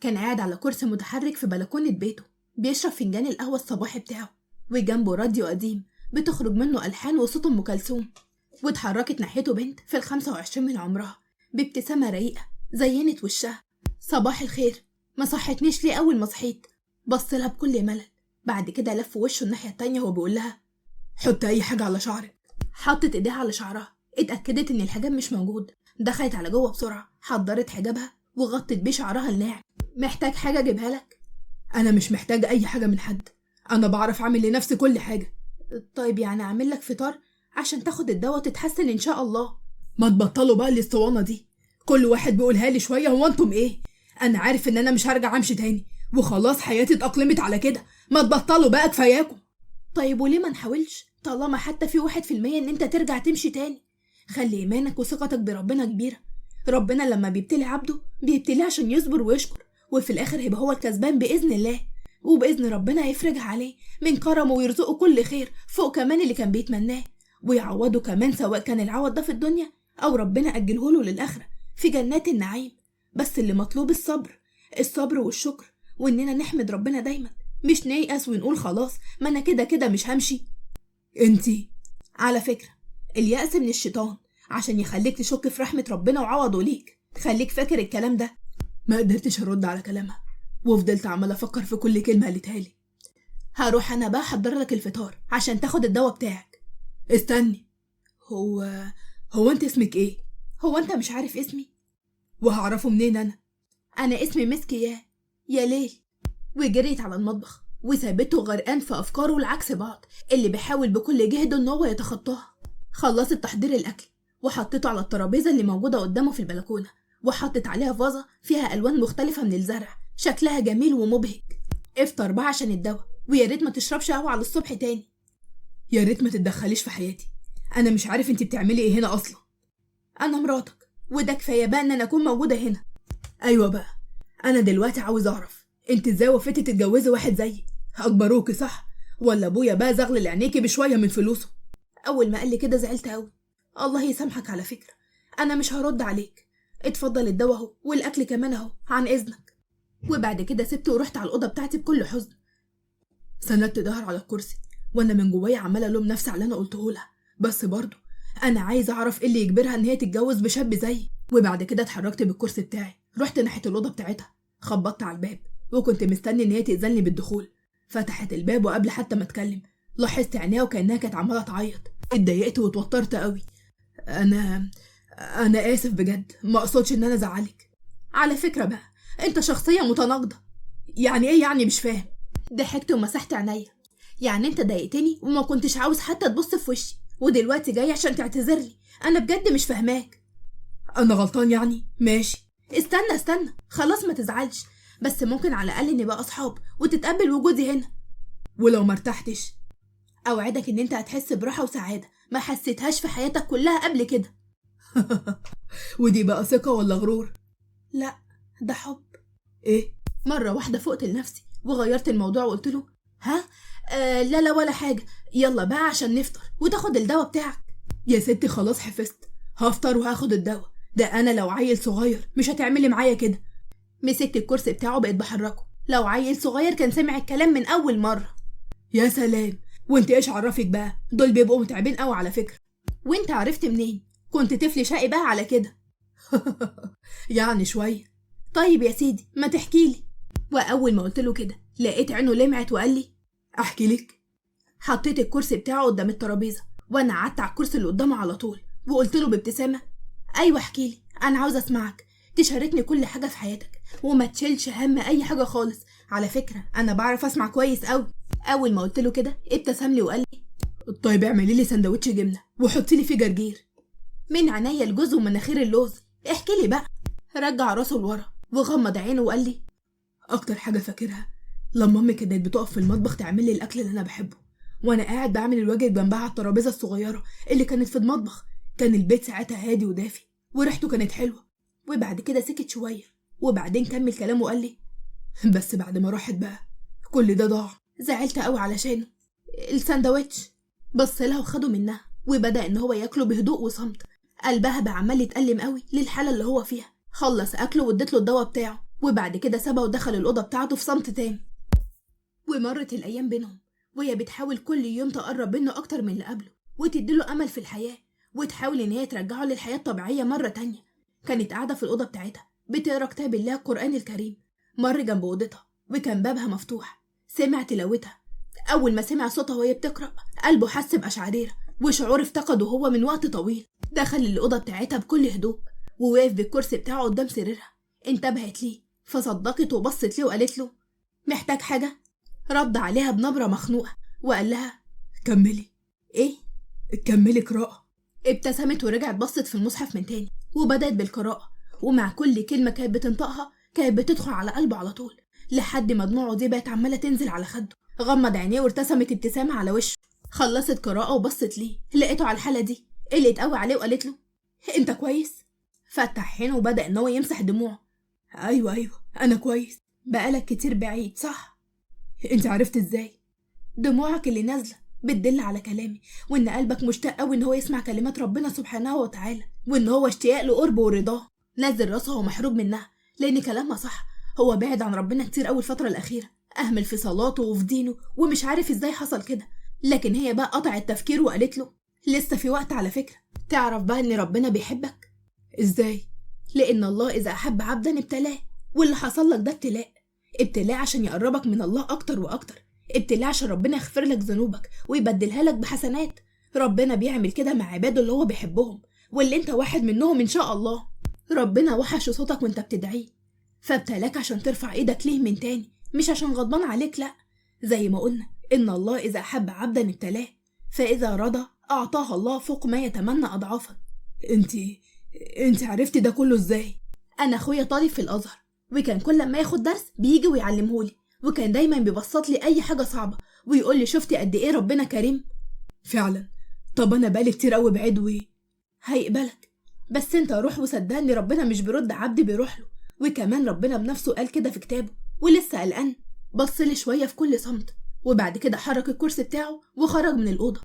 كان قاعد على كرسي متحرك في بلكونة بيته بيشرب فنجان القهوة الصباحي بتاعه، وجنبه راديو قديم بتخرج منه ألحان وصوت أم كلثوم. واتحركت ناحيته بنت في ال25 من عمرها بابتسامة رقيقة زينت وشها. صباح الخير، ما صحتنيش ليه أول ما صحيت؟ بصلها بكل ملل، بعد كده لف وشه الناحية التانية وهو بيقول لها حط أي حاجة على شعرك. حطت إيديها على شعرها، اتأكدت إن الحجاب مش موجود، دخلت على جوه بسرعة، حضرت حجابها وغطت بيه شعرها الناعم. محتاج حاجة أجيبها لك؟ أنا مش محتاجة أي حاجة من حد، أنا بعرف أعمل لنفسي كل حاجة. طيب يعني أعمل لك فطار عشان تاخد الدواء وتتحسن إن شاء الله. ما تبطلوا بقى الاسطوانة دي، كل واحد بيقولها لي شوية، هو أنتم إيه؟ أنا عارف إن أنا مش هرجع أمشي تاني وخلاص حياتي اتأقلمت على كده، ما تبطلوا بقى كفاياكم. طيب وليه ما نحاولش طالما حتى في 1% إن أنت ترجع تمشي تاني؟ خلي إيمانك وثقتك بربنا كبيرة، ربنا لما بيبتلي عبده بيبتليه عشان يصبر ويشكر، وفي الآخر هيبقى هو الكسبان بإذن الله، وبإذن ربنا هيفرجها عليه من كرمه ويرزقه كل خير فوق كمان اللي كان بيتمناه، ويعوضه كمان سواء كان العوض ده في الدنيا أو ربنا أجلهوله للآخرة في جنات النعيم. بس اللي مطلوب الصبر والشكر، وإننا نحمد ربنا دايما، مش نيأس ونقول خلاص ما أنا كده كده مش همشي. انتي على فكرة اليأس من الشيطان عشان يخليك تشك في رحمة ربنا وعوضه ليك، خليك فاكر الكلام ده. ما قدرتش أرد على كلامها وفضلت عمال أفكر في كل كلمة قالتها لي. هروح أنا بقى أحضر لك الفطار عشان تاخد الدواء بتاعك. استني، هو أنت اسمك إيه؟ هو أنت مش عارف اسمي؟ وهعرفه منين أنا اسمي مسكي يا ليل. وجريت على المطبخ وسابته غرقان في أفكاره العكس بعض اللي بيحاول بكل جهده إن هو يتخطاها. خلصت تحضير الأكل وحطيته على الترابيزة اللي موجودة قدامه في البلكونة، وحطت عليها فازة فيها ألوان مختلفة من الزرع شكلها جميل ومبهج. افطر بقى عشان الدواء، ويا ريت ما تشربش قهوة على الصبح تاني. يا ريت ما تتدخليش في حياتي، أنا مش عارف انتي بتعملي ايه هنا أصلا. أنا مراتك وده كفاية بقى إن أنا أكون موجودة هنا. أيوة بقى، أنا دلوقتي عاوز أعرف انت ازاي وافقتي تتجوزي واحد زيي؟ أكبروكي صح؟ ولا أبويا بقى زغلل عينيكي بشوية من فلوسه؟ أول ما قال لي كده زعلت أوي. الله يسامحك، على فكرة أنا مش هرد عليك، اتفضل الدواء اهو والأكل كمان اهو عن إذنك. وبعد كده سبته ورحت على الأوضة بتاعتي بكل حزن. سندت ظهر على الكرسي وأنا من جوايا عمالة ألوم نفسي على اللي أنا قلته لها، بس برضه أنا عايزة أعرف إيه اللي يجبرها إن هي تتجوز بشاب زيي. وبعد كده اتحركت بالكرسي بتاعي رحت ناحية الأوضة بتاعتها، خبطت على الباب وكنت مستني إن هي تأذنلي بالدخول. فتحت الباب وقبل حتى ما أتكلم لاحظت عينيها وكأنها كانت عمالة تعيط. اتضايقت واتوترت قوي. أنا آسف بجد، ما أقصدش إن أنا أزعلك. على فكرة بقى أنت شخصية متناقضة. يعني إيه يعني؟ مش فاهم. ضحكت ومسحت عينيا. يعني أنت ضايقتني وما كنتش عاوز حتى تبص في وشي، ودلوقتي جاي عشان تعتذرلي؟ أنا بجد مش فاهماك. أنا غلطان يعني؟ ماشي، استنى خلاص ما تزعلش، بس ممكن على الأقل نبقى أصحاب وتتقبل وجودي هنا. ولو مرتحتش أوعدك إن أنت هتحس براحة وسعادة ما حسيتهاش في حياتك كلها قبل كده. ودي بقى ثقة ولا غرور؟ لا، ده حب. إيه؟ مرة واحدة فقت لنفسي وغيرت الموضوع وقلت له لا ولا حاجة، يلا بقى عشان نفطر وتاخد الدواء بتاعك. يا ستي خلاص حفظت، هفطر وهاخد الدواء، ده أنا لو عيل صغير مش هتعملي معايا كده. مسكت الكرسي بتاعه بقيت بحركه، لو عيل صغير كان سمع الكلام من أول مرة. يا سلام، وانت ايش عرفك بقى؟ دول بيبقوا متعبين قوي على فكرة. وانت عرفت منين؟ كنت طفل شقي بقى على كده. يعني شوية. طيب يا سيدي ما تحكيلي. وأول ما قلت له كده لقيت عينه لمعت وقال لي أحكي لك. حطيت الكرسي بتاعه قدام الترابيزة وأنا قعدت على الكرسي اللي قدامه على طول وقلت له بابتسامة أيوة احكيلي، أنا عاوزة أسمعك، تشاركني كل حاجة في حياتك وما تشيلش هم أي حاجة خالص، على فكرة أنا بعرف أسمع كويس أوي. أول ما قلت له كده ابتسم لي وقال لي طيب اعملي لي سندوتش جبنة وحطي لي فيه جرجير. من عينيا الجوز ومناخير اللوز، احكي لي بقى. رجع راسه لورا وغمض عينه وقال لي اكتر حاجه فاكرها لما امي كانت بتقف في المطبخ تعمل لي الاكل اللي انا بحبه وانا قاعد بعمل الواجب جنبها على الترابيزه الصغيره اللي كانت في المطبخ. كان البيت ساعتها هادي ودافي وريحته كانت حلوه. وبعد كده سكت شويه وبعدين كمل كلامه وقال لي بس بعد ما راحت بقى كل ده ضاع. زعلت قوي علشانه. الساندوتش بص لها وخده منها وبدأ ان هو ياكله بهدوء وصمت. قلبها بقى عمال يتألم قوي للحاله اللي هو فيها. خلص اكله واديت له الدواء بتاعه وبعد كده سابها ودخل الأوضة بتاعته في صمت تام. ومرت الأيام بينهم وهي بتحاول كل يوم تقرب منه أكتر من اللي قبله وتديله أمل في الحياة وتحاول إن هي ترجعه للحياة الطبيعية مرة تانية. كانت قاعدة في الأوضة بتاعتها بتقرا كتاب الله القرآن الكريم. مر جنب أوضتها وكان بابها مفتوح. سمع تلاوتها. أول ما سمع صوتها وهي بتقرأ قلبه حس بأشعريرة وشعور افتقده هو من وقت طويل. دخل الأوضة بتاعتها بكل هدوء ووقف بالكرسي بتاعه قدام سريرها. انتبهت ليه فصدقت وبصت ليه وقالت له: محتاج حاجة؟ رد عليها بنبرة مخنوقة وقال لها: كملي. ايه؟ كملي قراءة. ابتسمت ورجعت بصت في المصحف من تاني وبدأت بالقراءة، ومع كل كلمة كانت بتنطقها كانت بتدخل على قلبه على طول لحد ما دموعه دي بقت عمالة تنزل على خده. غمض عينيه وارتسمت ابتسامة على وشه. خلصت قراءة وبصت ليه لقيته على الحالة دي. قلت قوي عليه وقالت له: انت كويس؟ فتح عينه وبدأ ان هو يمسح دموعه. ايوه انا كويس. بقالك كتير بعيد صح؟ انت عرفت ازاي؟ دموعك اللي نازلة بتدل على كلامي وان قلبك مشتاق قوي ان هو يسمع كلمات ربنا سبحانه وتعالى وان هو اشتياق لقربه ورضاه. نزل راسه وهو محروق منها لان كلامها صح. هو بعد عن ربنا كتير قوي الفترة الأخيرة، أهمل في صلاته وفي دينه ومش عارف ازاي حصل كده. لكن هي بقى قطعت تفكيره وقالت له: لسه في وقت على فكرة. تعرف بقى ان ربنا بيحبك. ازاي؟ لان الله اذا احب عبدا ابتلاه، واللي حصل لك ده ابتلاء عشان يقربك من الله اكتر واكتر. ابتلاء عشان ربنا يغفر لك ذنوبك ويبدلها لك بحسنات. ربنا بيعمل كده مع عباده اللي هو بيحبهم واللي انت واحد منهم ان شاء الله. ربنا وحش صوتك وانت بتدعيه فابتلاك عشان ترفع ايدك ليه من تاني، مش عشان غضبان عليك. لا، زي ما قلنا ان الله اذا احب عبدا ابتلاه فاذا رضى اعطاه الله فوق ما يتمنى اضعافا. انت عرفتي ده كله ازاي؟ انا اخويا طالب في الازهر وكان كل ما ياخد درس بيجي ويعلمهولي، وكان دايما بيبسط لي اي حاجه صعبه ويقول لي: شفتي قد ايه ربنا كريم؟ فعلا. طب انا بقالي كتير قوي بعيد هيقبلك، بس انت روح وصدقني ربنا مش بيرد عبد بيروح له. وكمان ربنا بنفسه قال كده في كتابه ولسه قلقان. بص لي شويه في كل صمت وبعد كده حرك الكرسي بتاعه وخرج من الاوضه.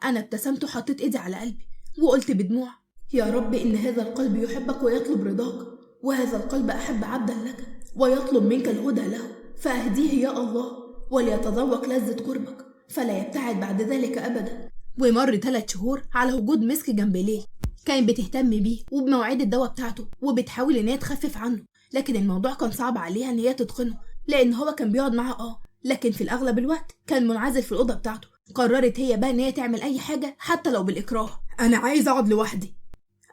انا ابتسمت وحطيت ايدي على قلبي وقلت بدموع: يا رب إن هذا القلب يحبك ويطلب رضاك، وهذا القلب أحب عبدا لك ويطلب منك الهدى له، فأهديه يا الله وليتذوق لذة قربك فلا يبتعد بعد ذلك أبدا. ومر 3 شهور على وجود مسك جنب ليل. كانت بتهتم بيه وبمواعيد الدواء بتاعته وبتحاول إن هي تخفف عنه، لكن الموضوع كان صعب عليها إن هي تتقنه لأن هو كان بيقعد معاها لكن في الأغلب الوقت كان منعزل في الأوضة بتاعته. قررت هي بقى إن هي تعمل أي حاجة حتى لو بالإكراه. أنا عايزة أقعد لوحدي.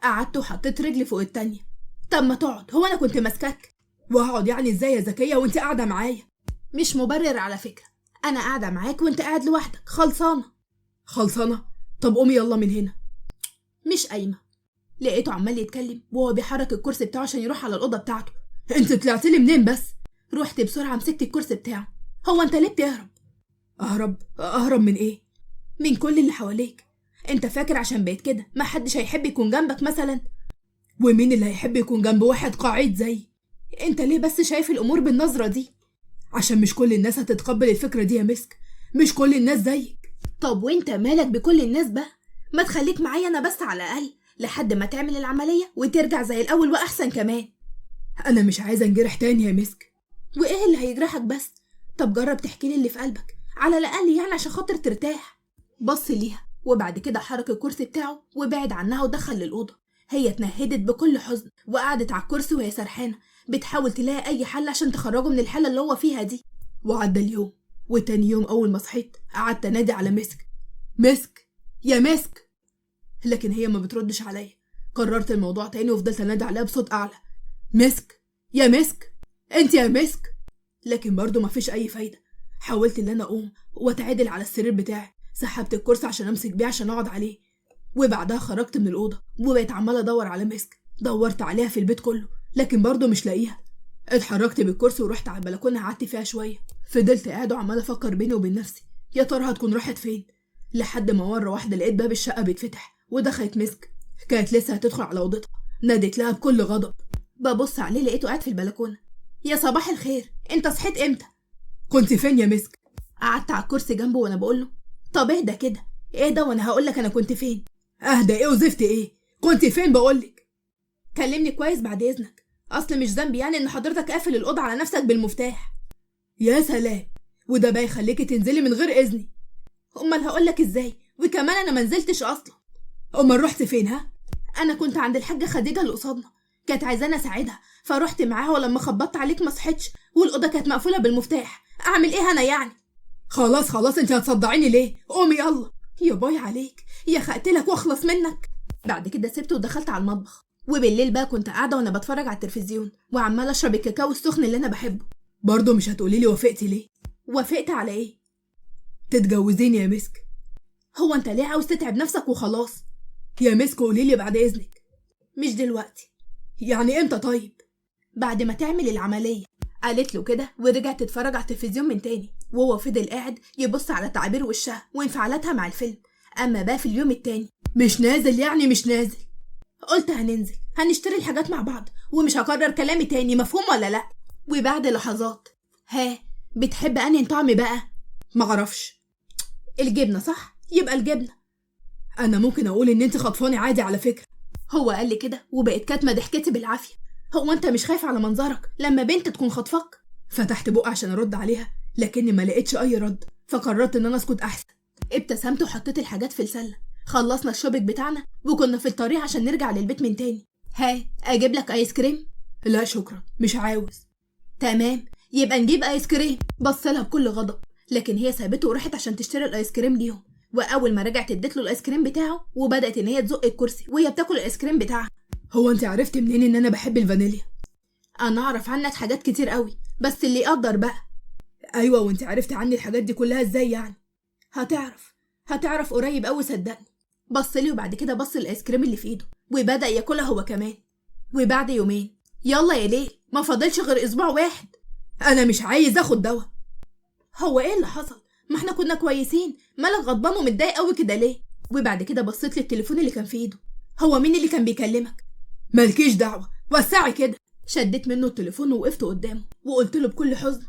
قعدت وحطيت رجلي فوق التانية. طب ما تقعد، هو انا كنت ماسكاك؟ وهقعد يعني ازاي يا زكية وانت قاعدة معايا؟ مش مبرر على فكرة، انا قاعدة معاك وانت قاعد لوحدك. خلصانة؟ طب قومي يلا من هنا. مش قايمة. لقيته عمال يتكلم وهو بيحرك الكرسي بتاعه عشان يروح على الأوضة بتاعته. انت طلعتلي منين بس؟ رحت بسرعة مسكت الكرسي بتاعه. هو انت ليه بتهرب؟ اهرب من ايه؟ من كل اللي حواليك. انت فاكر عشان بقيت كده محدش هيحب يكون جنبك مثلا؟ ومين اللي هيحب يكون جنب واحد قاعد زي؟ انت ليه بس شايف الامور بالنظرة دي؟ عشان مش كل الناس هتتقبل الفكرة دي يا مسك، مش كل الناس زيك. طب وانت مالك بكل الناس بقى؟ ما تخليك معايا انا بس على الاقل لحد ما تعمل العملية وترجع زي الاول واحسن كمان. انا مش عايزة انجرح تاني يا مسك. وايه اللي هيجرحك بس؟ طب جرب تحكي لي اللي في قلبك على الاقل يعني عشان خاطر ترتاح. بص ليها وبعد كده حرك الكرسي بتاعه وبعد عنها ودخل للأوضة. هي اتنهدت بكل حزن وقعدت على الكرسي وهي سرحانة بتحاول تلاقي أي حل عشان تخرجه من الحالة اللي هو فيها دي. وعدى اليوم وتاني يوم أول ما صحيت قعدت أنادي على مسك يا مسك، لكن هي ما بتردش عليا. قررت الموضوع تاني وفضلت أنادي عليها بصوت أعلى: مسك يا مسك، انت يا مسك، لكن برضو ما فيش أي فايدة. حاولت إن أنا أقوم وأتعدل على السرير بتاعي، سحبت الكرسي عشان امسك بيه عشان اقعد عليه، وبعدها خرجت من الاوضه وبقيت عماله ادور على مسك. دورت عليها في البيت كله لكن برضه مش لاقيها. اتحركت بالكرسي ورحت على البلكونه قعدت فيها شويه. فضلت قاعد وعماله افكر بيني وبين نفسي يا ترى هتكون راحت فين، لحد ما مره واحده لقيت باب الشقه بيتفتح ودخلت مسك. كانت لسه هتدخل على اوضتها، ناديت لها بكل غضب. ببص عليه لقيته قاعد في البلكونه. يا صباح الخير، انت صحيت امتى؟ كنت فين يا مسك؟ قعدت على الكرسي جنبه وانا بقول له: طب اهدى كده اهدى وانا هقولك انا كنت فين. اهدى ايه وزفت ايه؟ كنت فين بقولك؟ كلمني كويس بعد اذنك. اصل مش ذنبي يعني ان حضرتك قافل الاوضه على نفسك بالمفتاح. يا سلام، وده بقى يخليكي تنزلي من غير اذني؟ امال هقولك ازاي؟ وكمان انا منزلتش اصلا. امال رحت فين؟ ها؟ انا كنت عند الحاجه خديجه اللي قصادنا، كانت عايزاني اساعدها فروحت معاها، ولما خبطت عليك ما صحتش والاوضه كانت مقفوله بالمفتاح. اعمل ايه انا يعني؟ خلاص انت هتصدعيني ليه؟ قومي يلا. يا باي عليك، يا خقتلك واخلص منك. بعد كده سبته ودخلت على المطبخ، وبالليل بقى كنت قاعده وانا بتفرج على التلفزيون وعماله اشرب الكاكاو السخن اللي انا بحبه. برضه مش هتقولي لي وافقتي ليه؟ وافقت على ايه؟ تتجوزيني يا مسك. هو انت ليه عاوز تتعب نفسك وخلاص؟ يا مسك قولي لي بعد اذنك. مش دلوقتي. يعني امتى طيب؟ بعد ما تعمل العمليه. قالت له كده ورجعت تتفرج على التلفزيون من تاني، وهو فضل قاعد يبص على تعابير وشها وانفعالاتها مع الفيلم. اما بقى في اليوم التاني، مش نازل يعني مش نازل؟ قلت هننزل، هنشتري الحاجات مع بعض ومش هكرر كلامي تاني، مفهوم ولا لا؟ وبعد لحظات، ها بتحب انهي طعم بقى؟ معرفش. الجبنه صح؟ يبقى الجبنه. انا ممكن اقول ان انت خطفاني عادي على فكره. هو قال لي كده وبقت كاتمه ضحكتي بالعافيه. هو انت مش خايف على منظرك لما بنت تكون خطفك؟ فتحت بقى عشان ارد عليها لكني ما لقيتش اي رد، فقررت ان انا اسكت احسن. ابتسمت وحطيت الحاجات في السله. خلصنا الشوبينج بتاعنا وكنا في الطريق عشان نرجع للبيت من تاني. ها اجيب لك ايس كريم؟ لا شكرا مش عاوز. تمام يبقى نجيب ايس كريم. بصلها بكل غضب، لكن هي سابته وراحت عشان تشتري الايس كريم ليهم. واول ما رجعت اديت له الايس كريم بتاعه وبدات ان هي تزق الكرسي وهي بتاكل الايس كريم بتاعها. هو انت عرفت منين ان انا بحب الفانيليا؟ انا اعرف عنك حاجات كتير قوي، بس اللي يقدر بقى. ايوه وانت عرفت عني الحاجات دي كلها ازاي يعني؟ هتعرف قريب قوي صدقني. بص لي وبعد كده بص الايس كريم اللي في ايده وبدا ياكلها هو كمان. وبعد يومين، يلا يا ليل ما فاضلش غير اسبوع واحد. انا مش عايز اخد دواء. هو ايه اللي حصل؟ ما احنا كنا كويسين، مالك غضبان ومتضايق قوي كده ليه؟ وبعد كده بصيت للتليفون اللي كان في ايده. هو مين اللي كان بيكلمك؟ مالكيش دعوه، وسعي كده. شديت منه التليفون ووقفت قدامه وقلت له بكل حزن،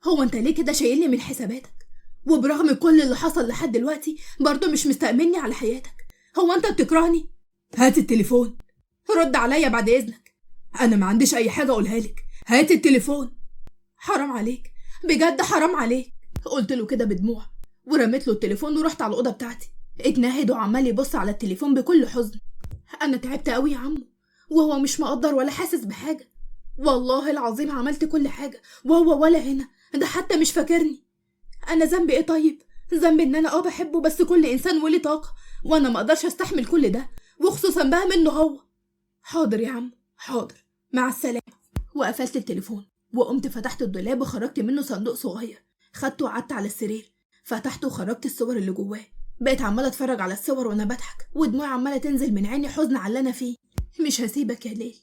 هو انت ليه كده شايلني من حساباتك؟ وبرغم كل اللي حصل لحد دلوقتي برضه مش مستأمني على حياتك؟ هو انت بتكرهني؟ هات التليفون. رد عليا بعد اذنك. انا ما عنديش اي حاجه اقولها لك، هات التليفون. حرام عليك بجد حرام عليك، قلت له كده بدموع ورميت له التليفون ورحت على الاوضه بتاعتي. اتنهد وعمال يبص على التليفون بكل حزن. انا تعبت قوي يا عمو وهو مش مقدر ولا حاسس بحاجه. والله العظيم عملت كل حاجه وهو ولا هنا، ده حتى مش فاكرني. انا ذنبي ايه طيب؟ ذنبي ان انا بحبه، بس كل انسان وليه طاقه وانا ما اقدرش استحمل كل ده، وخصوصا بقى منه هو. حاضر يا عم حاضر، مع السلامه. وقفلت التليفون وقمت فتحت الدولاب وخرجت منه صندوق صغير، خدته وقعدت على السرير، فتحته وخرجت الصور اللي جواه. بقيت عماله اتفرج على الصور وانا بضحك ودموعي عماله تنزل من عيني حزن على اللي انا فيه. مش هسيبك يا ليل،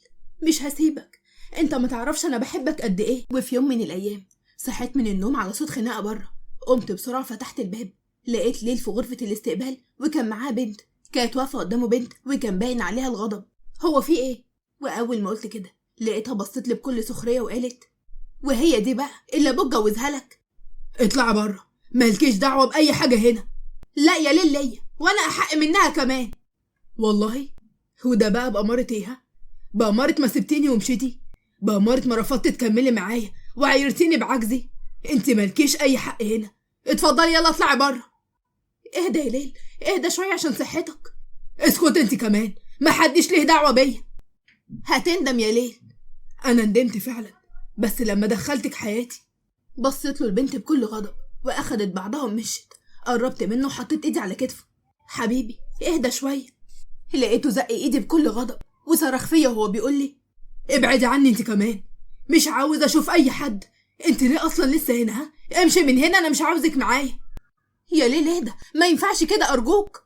مش هسيبك، انت ما تعرفش انا بحبك قد ايه. وفي يوم من الايام صحيت من النوم على صوت خناقه بره. قمت بسرعه فتحت الباب، لقيت ليل في غرفه الاستقبال وكان معاه بنت كانت واقفه قدامه بنت وكان باين عليها الغضب. هو في ايه؟ واول ما قلت كده لقيتها بصت لي بكل سخريه وقالت، وهي دي بقى اللي ابوك جوزها لك؟ اطلع بره، مالكيش دعوه باي حاجه هنا. لا يا ليل ليا وانا احق منها كمان. والله وده بقى بأمارة ايه؟ بأمارة ما سبتيني ومشيتي؟ بأمارة ما رفضت تكملي معايا وعيرتيني بعجزي؟ انت مالكيش اي حق هنا، اتفضلي يلا اطلعي بره. اهدى يا ليل، اهدى شويه عشان صحتك. اسكت انت كمان، ما حدش ليه دعوه بيا. هتندم يا ليل. انا ندمت فعلا، بس لما دخلتك حياتي. بصيت له البنت بكل غضب واخدت بعضها ومشت. قربت منه وحطيت ايدي على كتفه. حبيبي اهدى شويه. لقيته زق ايدي بكل غضب وصرخ فيا وهو بيقول لي، ابعدي عني انت كمان، مش عاوز اشوف اي حد. انت ليه اصلا لسه هنا؟ ها امشي من هنا، انا مش عاوزك معايا. يا ليل اهدى، ما ينفعش كده ارجوك.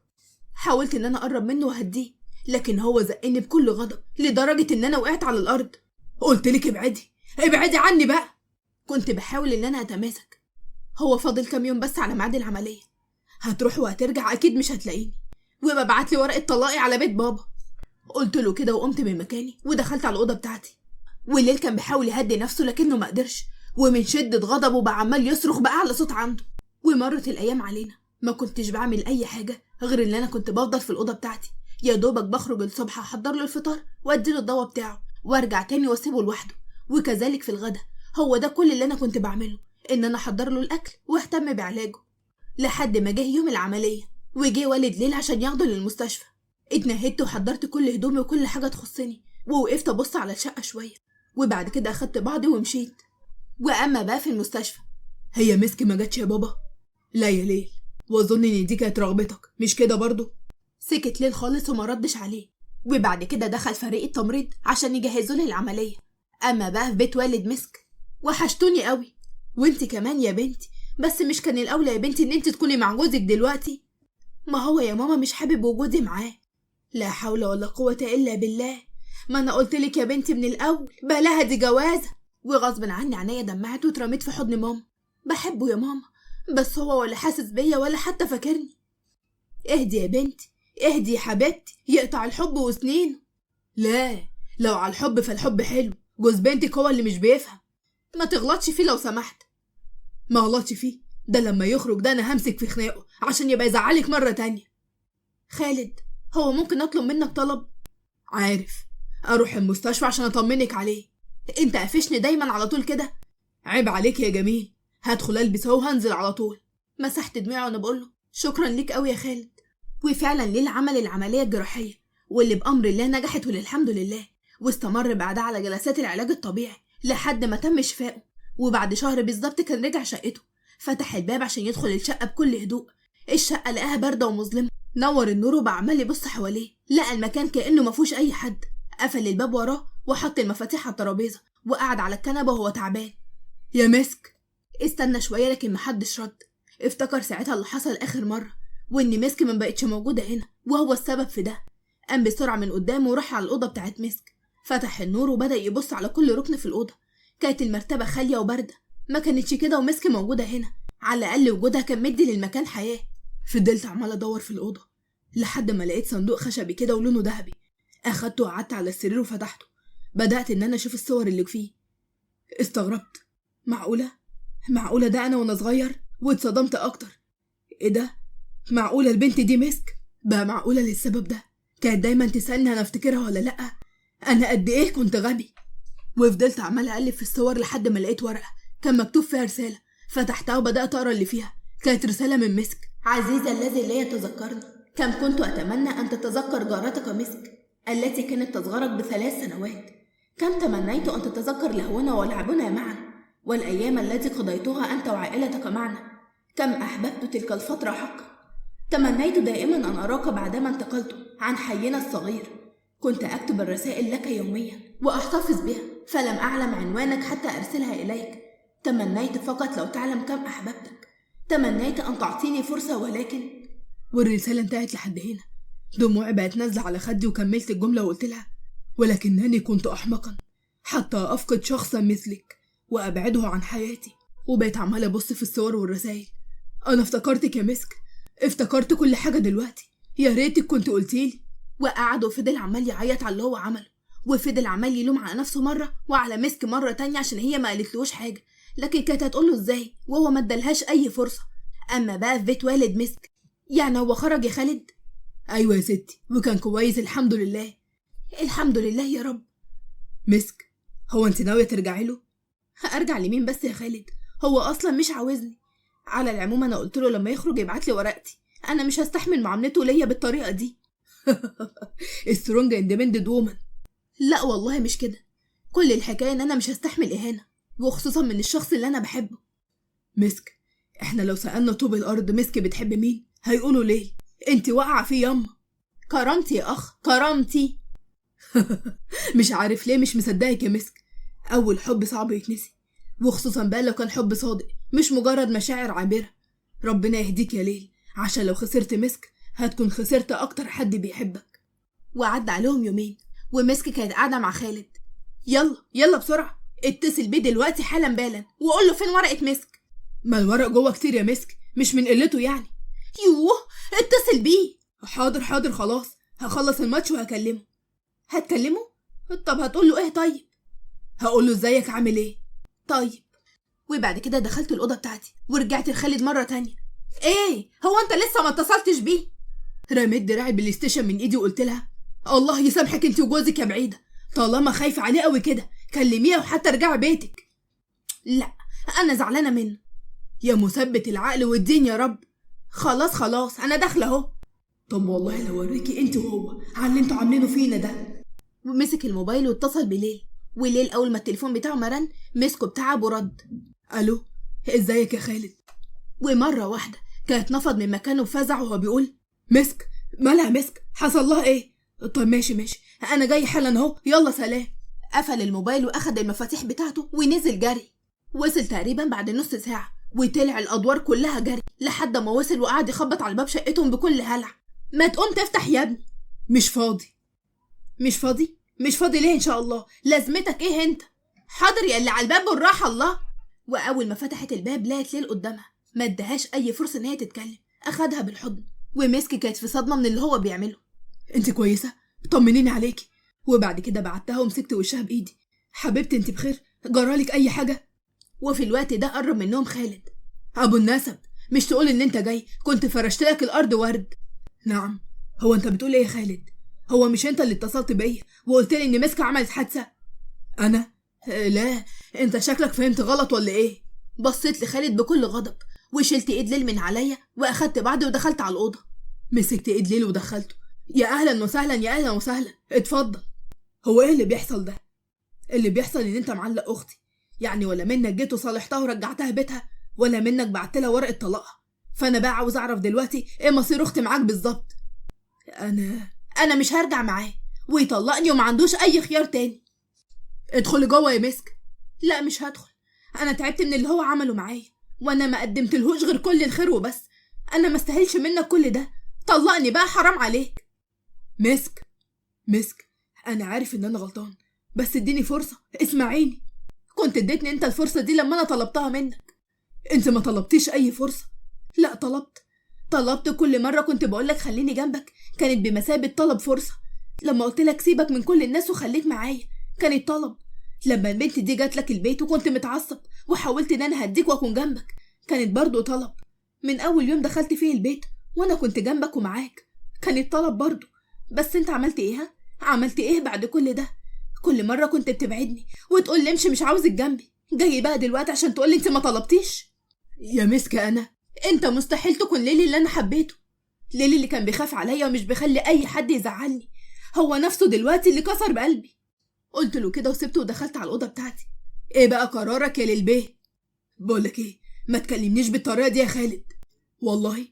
حاولت ان انا اقرب منه واهديه، لكن هو زقني بكل غضب لدرجه ان انا وقعت على الارض. قلت لك ابعدي، ابعدي عني بقى. كنت بحاول ان انا اتماسك. هو فاضل كام يوم بس على ميعاد العمليه، هتروح وهترجع اكيد مش هتلاقيني، وببعت لي ورقه طلاقي على بيت بابا. قلت له كده وقمت من مكاني ودخلت على الاوضه بتاعتي. والليل كان بيحاول يهدي نفسه لكنه ما قدرش، ومن شده غضبه بقى عمال يصرخ باعلى صوت عنده. ومرت الايام علينا، ما كنتش بعمل اي حاجه غير ان انا كنت بفضل في الاوضه بتاعتي، يا دوبك بخرج الصبح احضر له الفطار وادي له الدواء بتاعه وارجع تاني واسيبه لوحده. وكذلك في الغدا، هو ده كل اللي انا كنت بعمله، ان انا احضر له الاكل واهتم بعلاجه، لحد ما جه يوم العمليه وجه والد ليل عشان ياخده للمستشفى. اتنهدت وحضرت كل هدومي وكل حاجه تخصني، ووقفت ابص على الشقه شويه، وبعد كده اخدت بعضي ومشيت. واما بقى في المستشفى، هي مسك ما جاتش يا بابا؟ لا يا ليل، واظن ان دي كانت رغبتك، مش كده برضو؟ سكت ليل خالص وما ردش عليه. وبعد كده دخل فريق التمريض عشان يجهزوا لي العمليه. اما بقى في بيت والد مسك، وحشتوني قوي. وانت كمان يا بنتي، بس مش كان الاولى يا بنتي ان انت تكوني مع جوزك دلوقتي؟ ما هو يا ماما مش حابب وجودي معاه. لا حول ولا قوه الا بالله. ما انا قلتلك يا بنتي من الاول بلاها دي جوازه. وغصب عني عينيا دمعت واترميت في حضن ماما. بحبه يا ماما، بس هو ولا حاسس بيا ولا حتى فاكرني. اهدي يا بنتي، اهدي يا حبيبتي، يقطع الحب وسنينه. لا، لو على الحب فالحب حلو، جوز بنتك هو اللي مش بيفهم. ما تغلطش فيه لو سمحت. ما غلطش فيه؟ ده لما يخرج ده انا همسك في خناقه عشان يبقى يزعلك مرة تانية. خالد، هو ممكن اطلب منك طلب؟ عارف، اروح المستشفى عشان اطمنك عليه. انت قافشني دايما على طول كده. عيب عليك يا جميل، هدخل البس اهو وهنزل على طول. مسحت دموعي وانا بقوله شكرا ليك قوي يا خالد. وفعلا ليل عمل العمليه الجراحيه، واللي بامر الله نجحت وللحمد لله. واستمر بعدها على جلسات العلاج الطبيعي لحد ما تم شفائه. وبعد شهر بالظبط كان رجع شقته. فتح الباب عشان يدخل الشقه بكل هدوء. الشقه لقاها بارده ومظلمه. نور النور وبقى عمال يبص حواليه، لقى المكان كانه مفيهوش اي حد. قفل الباب وراه وحط المفاتيح على الترابيزه وقعد على الكنبه وهو تعبان. يا مسك. استنى شويه لكن محدش رد. افتكر ساعتها اللي حصل اخر مره، وان مسك ما بقتش موجوده هنا وهو السبب في ده. قام بسرعه من قدامه وراح على الاوضه بتاعت مسك. فتح النور وبدا يبص على كل ركن في الاوضه. كانت المرتبه خاليه وبارده، ما كانتش كده ومسك موجوده هنا. على الاقل وجودها كان مدي للمكان حياه. فضلت عمال ادور في الاوضه لحد ما لقيت صندوق خشبي كده ولونه ذهبي. اخدته وقعدت على السرير وفتحته. بدات ان انا اشوف الصور اللي فيه. استغربت، معقوله ده انا وانا صغير؟ واتصدمت اكتر. ايه ده؟ معقوله البنت دي مسك؟ بقى معقوله للسبب ده؟ كانت دايما تسالني انا افتكرها ولا لا. انا قد ايه كنت غبي. وفضلت عمال اقلب في الصور لحد ما لقيت ورقه كان مكتوب فيها رساله. فتحتها وبدات اقرا اللي فيها. كانت رساله من مسك. عزيزي الذي لا يتذكرني، كم كنت اتمنى ان تتذكر جارتك مسك التي كانت تصغرك ب3 سنوات. كم تمنيت ان تتذكر لهونا ولعبنا معا، والايام التي قضيتها انت وعائلتك معنا. كم احببت تلك الفتره حقا. تمنيت دائما ان اراك بعدما انتقلت عن حينا الصغير. كنت اكتب الرسائل لك يوميا واحتفظ بها، فلم اعلم عنوانك حتى ارسلها اليك. تمنيت فقط لو تعلم كم احببتك. تمنيت ان تعطيني فرصه ولكن. والرساله انتهت لحد هنا. دموعي بقت نازله على خدي وكملت الجمله وقلت لها: ولكنني كنت احمقا حتى افقد شخصا مثلك وابعده عن حياتي. وبقيت عماله ابص في الصور والرسائل. انا افتكرتك يا مسك، افتكرت كل حاجه دلوقتي. يا ريتك كنت قلتيلي. وقعد وفضل عمال يعيط على اللي هو عمله، وفضل عمال يلوم على نفسه مره وعلى مسك مره تانية عشان هي ما قالتلوش حاجه، لكن كانت هتقوله ازاي وهو ما ادالهاش اي فرصه. اما بقى في بيت والد مسك، يعني هو خرج يا خالد؟ ايوه يا ستي، وكان كويس الحمد لله. الحمد لله يا رب. مسك، هو انت ناويه ترجعي له؟ ارجع لمين بس يا خالد؟ هو اصلا مش عاوزني. على العموم انا قلت له لما يخرج يبعت لي ورقتي. انا مش هستحمل معاملته ليا بالطريقه دي. سترونج اندبندنت وومن. لا والله مش كده. كل الحكايه ان انا مش هستحمل اهانه، وخصوصا من الشخص اللي انا بحبه. مسك، احنا لو سالنا طوب الارض مسك بتحب مين هيقولوا ليه؟ انت واقعه فيه ياما. كرامتي يا اخ، كرامتي. مش عارف ليه مش مصدقك يا مسك. اول حب صعب يتنسي، وخصوصا بقى لو كان حب صادق مش مجرد مشاعر عابره. ربنا يهديك يا ليل، عشان لو خسرت مسك هتكون خسرت اكتر حد بيحبك. وعدى عليهم يومين ومسك كانت قاعده مع خالد. يلا بسرعه اتصل بيه دلوقتي حالا بالا وقول له فين ورقه مسك. ما الورق جوه كتير يا مسك، مش من قلته يعني. يوه، اتصل بيه. حاضر خلاص، هخلص الماتش وهكلمه. هتكلمه؟ طب هتقول له ايه طيب؟ هقول له ازيك عامل ايه. طيب. وبعد كده دخلت الأوضة بتاعتي ورجعت لخالد مرة تانية. ايه هو انت لسه ما اتصلتش بيه؟ رميت دراعي بلاي ستيشن من ايدي وقلت لها: الله يسامحك انت وجوزك يا بعيدة، طالما خايفة عليه قوي كده كلميها وحتى ارجعي بيتك. لا، انا زعلانة منه. يا مثبت العقل والدين يا رب. خلاص انا داخلة اهو. طب والله لو اوريكي انت وهو على اللي انتوا عاملينه فينا ده. ومسك الموبايل واتصل بليل، وليل اول ما التليفون بتاعه مرن مسكه بتعب ورد. الو، ازيك يا خالد؟ ومرة واحدة كانت نفض من مكانه بفزع وهو بيقول مسك؟ مالها مسك؟ حصل لها ايه؟ طيب ماشي انا جاي حالا اهو، يلا سلام. قفل الموبايل واخد المفاتيح بتاعته ونزل جري. وصل تقريبا بعد نص ساعة وطلع الادوار كلها جري لحد ما وصل وقعد يخبط على باب شقتهم بكل هلع. ما تقوم تفتح يا ابني. مش فاضي. مش فاضي ليه ان شاء الله؟ لازمتك ايه انت؟ حاضر يا اللي على الباب بالراحة الله. واول ما فتحت الباب لقت ليل قدامها، ما ادهاش اي فرصة ان هي تتكلم، اخدها بالحضن ومسكي كانت في صدمة من اللي هو بيعمله. انت كويسة؟ طمنيني عليكي. وبعد كده بعتها ومسكت وشها بايدي. حبيبتي انت بخير؟ جرالك اي حاجة؟ وفي الوقت ده قرب منهم خالد. ابو النسب، مش تقول ان انت جاي كنت فرشت لك الارض ورد. نعم. هو انت بتقول ايه يا خالد؟ هو مش انت اللي اتصلت بيا وقلت لي ان مسكة عملت حادثة؟ انا؟ لا، انت شكلك فهمت غلط ولا ايه؟ بصيت لخالد بكل غضب وشلت ايد ليل من عليا واخدت بعضي ودخلت على الاوضه. مسكت ايد ليل ودخلته؟ يا اهلا وسهلا يا اهلا وسهلا، اتفضل. هو ايه اللي بيحصل ده؟ اللي بيحصل ان انت معلق اختي، يعني ولا منك جيت وصالحتها ورجعتها بيتها، ولا منك بعتلها ورقه طلاقها. فانا بقى عاوز اعرف دلوقتي ايه مصير اختي معاك بالظبط. انا مش هرجع معاه ويطلقني وما عندوش اي خيار تاني. ادخلي جوه يا مسك. لا مش هدخل، انا تعبت من اللي هو عمله معايا وانا ما قدمتلهوش غير كل الخير وبس. انا ما استاهلش منك كل ده، طلقني بقى حرام عليك. مسك، انا عارف ان انا غلطان، بس اديني فرصه، اسمعيني. كنت اديتني انت الفرصه دي لما انا طلبتها منك. انت ما طلبتيش اي فرصه. لا طلبت كل مره كنت بقولك خليني جنبك كانت بمثابه طلب فرصه. لما قلت لك سيبك من كل الناس وخليك معايا كانت طلب. لما البنت دي جات لك البيت وكنت متعصب وحاولت ان انا هديك واكون جنبك كانت برضو طلب. من اول يوم دخلت فيه البيت وانا كنت جنبك ومعاك كانت طلب برضو. بس انت عملت ايه؟ عملت ايه بعد كل ده؟ كل مره كنت بتبعدني وتقول لي امشي مش عاوزك جنبي، جاي بقى دلوقتي عشان تقول لي انت ما طلبتيش؟ يا مسكة انت مستحيل تكون ليلي اللي انا حبيته، ليلي اللي كان بيخاف عليا ومش بيخلي اي حد يزعلني. هو نفسه دلوقتي اللي كسر بقلبي. قلت له كده وسبته ودخلت على الأوضة بتاعتي. ايه بقى قرارك يا للبيه؟ بقولك ايه، ما تكلمنيش بالطريقة دي يا خالد والله.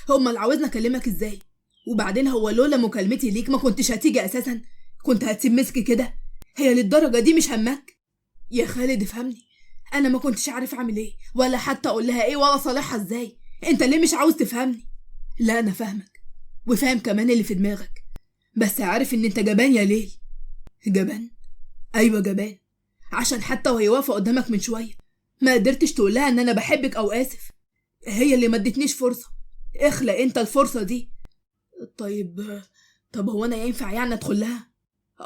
هما اللي عاوزني اكلمك ازاي؟ وبعدين هو لولا مكالمتي ليك ما كنتش هتيجي اساسا؟ كنت هتسيب مسك كده؟ هي للدرجة دي مش همك؟ يا خالد افهمني، انا ما كنتش عارف اعمل ايه ولا حتى اقول لها ايه ولا صالحها ازاي. انت ليه مش عاوز تفهمني؟ لا انا فاهمك وفاهم كمان اللي في دماغك، بس عارف ان انت جبان يا ليل. جبان؟ ايوه جبان، عشان حتى وهي واقفه قدامك من شويه ما قدرتش تقولها ان انا بحبك او اسف. هي اللي ما ادتنيش فرصه، اخلق انت الفرصه دي. طب هو انا ينفع يعني ادخل لها؟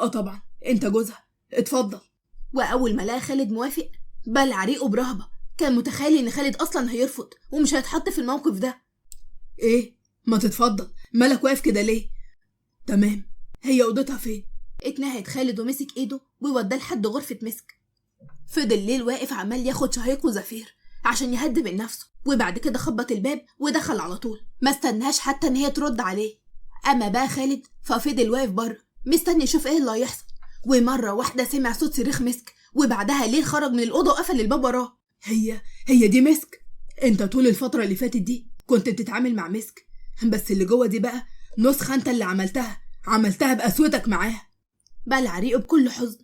طبعا انت جوزها، اتفضل. واول ما لقى خالد موافق بلع ريقه برهبه، كان متخيل ان خالد اصلا هيرفض ومش هيتحط في الموقف ده. ايه ما تتفضل، مالك واقف كده ليه؟ تمام، هي اوضتها فين؟ اتنهد خالد ومسك ايده ووداه لحد غرفة مسك. فضل ليل واقف عمال ياخد شهيق وزفير عشان يهدي من نفسه، وبعد كده خبط الباب ودخل على طول، ما استناش حتى ان هي ترد عليه. اما بقى خالد ففضل واقف بره مستني يشوف ايه اللي هيحصل. ومرة واحدة سمع صوت صريخ مسك، وبعدها ليل خرج من الأوضة وقفل الباب وراه. هي دي مسك؟ انت طول الفترة اللي فاتت دي كنت بتتعامل مع مسك، بس اللي جوه دي بقى نسخة انت اللي عملتها بقسوتك معاها. بلع ريقه بكل حزن.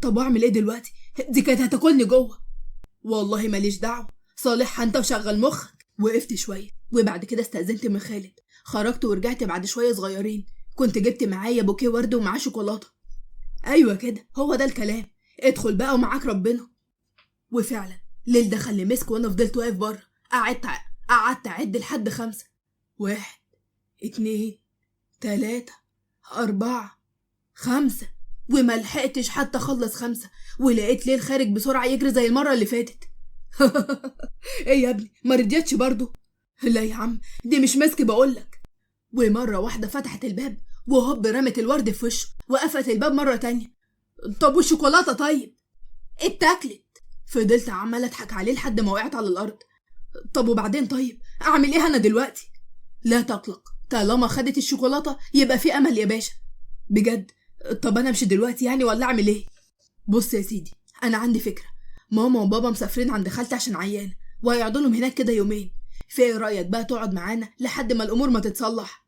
طب اعمل ايه دلوقتي؟ دي كانت هتاكلني جوه. والله ماليش دعوه، صالحها انت وشغل مخك. وقفت شويه وبعد كده استأذنت من خالد، خرجت ورجعت بعد شويه صغيرين، كنت جبت معايا بوكيه ورد ومعاه شوكولاته. ايوه كده، هو ده الكلام، ادخل بقى ومعاك ربنا. وفعلا ليل دخل لمسك وانا فضلت واقف بره، قعدت اعد لحد 5. 1 2 3 4 5، وما لحقتش حتى اخلص 5 ولقيت ليل خارج بسرعه يجري زي المره اللي فاتت. ايه يا ابني، ما رضيتش برضو؟ لا يا عم، دي مش مسك بقولك. ومره واحده فتحت الباب وهوب رمت الورد في وشه وقفلت الباب مره تانية. طب والشوكولاتة طيب؟ اتاكلت. فضلت عمال اضحك عليه لحد ما وقعت على الارض. طب وبعدين طيب اعمل ايه انا دلوقتي؟ لا تقلق، طالما خدت الشوكولاتة يبقى في امل يا باشا. بجد؟ طب انا امشي دلوقتي يعني ولا اعمل ايه؟ بص يا سيدي، انا عندي فكرة. ماما وبابا مسافرين عند خالتي عشان عيانة، وهيقعدوا لهم هناك كده يومين. في ايه رايك بقى تقعد معانا لحد ما الامور ما تتصلح؟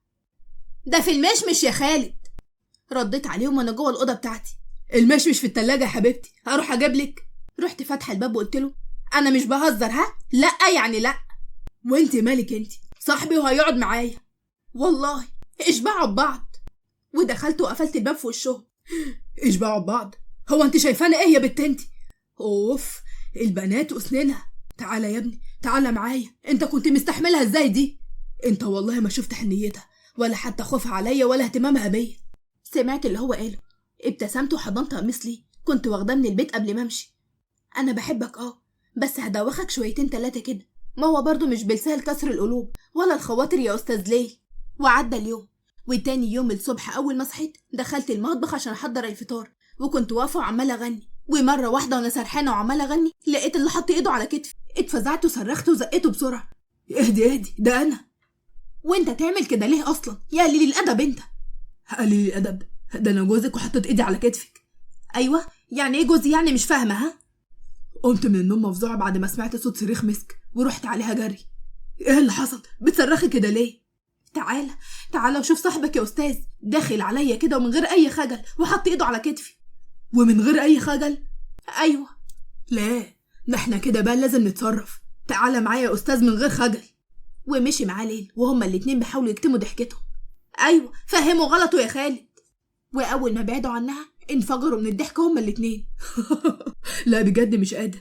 ده في المشمش يا خالد. رديت عليهم وانا جوه الاوضه بتاعتي. المشمش في التلاجة يا حبيبتي، هروح اجيب لك. رحت فاتحه الباب وقلت له انا مش بهزر، ها؟ لا يعني لا. وانت مالك؟ انت صاحبي وهيقعد معايا والله. اشبعوا ببعض. ودخلت وقفلت الباب في وشهم. اشبعوا ببعض؟ هو انت شايفانا ايه يا بنت انت؟ اوف، البنات وسنينها. تعالى يا ابني، تعالى معايا. انت كنت مستحملها ازاي دي؟ انت والله ما شفت حنيتها ولا حتى خوفها عليا ولا اهتمامها بيا. سمعت اللي هو قاله، ابتسمت وحضنت قميص لي كنت واخداه من البيت قبل ما امشي. انا بحبك بس هدوخك شويتين 3 كده، ما هو برضو مش بالسهل كسر القلوب ولا الخواطر يا استاذ ليل. وعدى اليوم، وتاني يوم الصبح اول ما صحيت دخلت المطبخ عشان احضر الفطار، وكنت واقفه وعماله اغني. ومره واحده وانا سرحانه وعماله اغني لقيت اللي حط ايده على كتفي. اتفزعت وصرخت وزقيته بسرعه. اهدي ده انا. وانت تعمل كده ليه اصلا يا قليل الادب انت؟ قليل الادب؟ ده انا جوزك وحطيت ايدي على كتفك. ايوه يعني ايه جوزي يعني؟ مش فاهمه. ها؟ قمت من النوم مفزوعه بعد ما سمعت صوت صريخ مسك ورحت عليها جري. ايه اللي حصل؟ بتصرخي كده ليه؟ تعالى وشوف صاحبك يا استاذ، داخل عليا كده ومن غير اي خجل وحط ايده على كتفي. ومن غير اي خجل؟ ايوه. لا، ده احنا كده بقى لازم نتصرف. تعالى معايا يا استاذ من غير خجل. ومشي معاه ليل وهما الاتنين بيحاولوا يكتموا ضحكتهم. ايوه فهموا غلطه يا خالد. واول ما بعدوا عنها انفجروا من الضحك هما الاتنين. لا بجد مش قادر.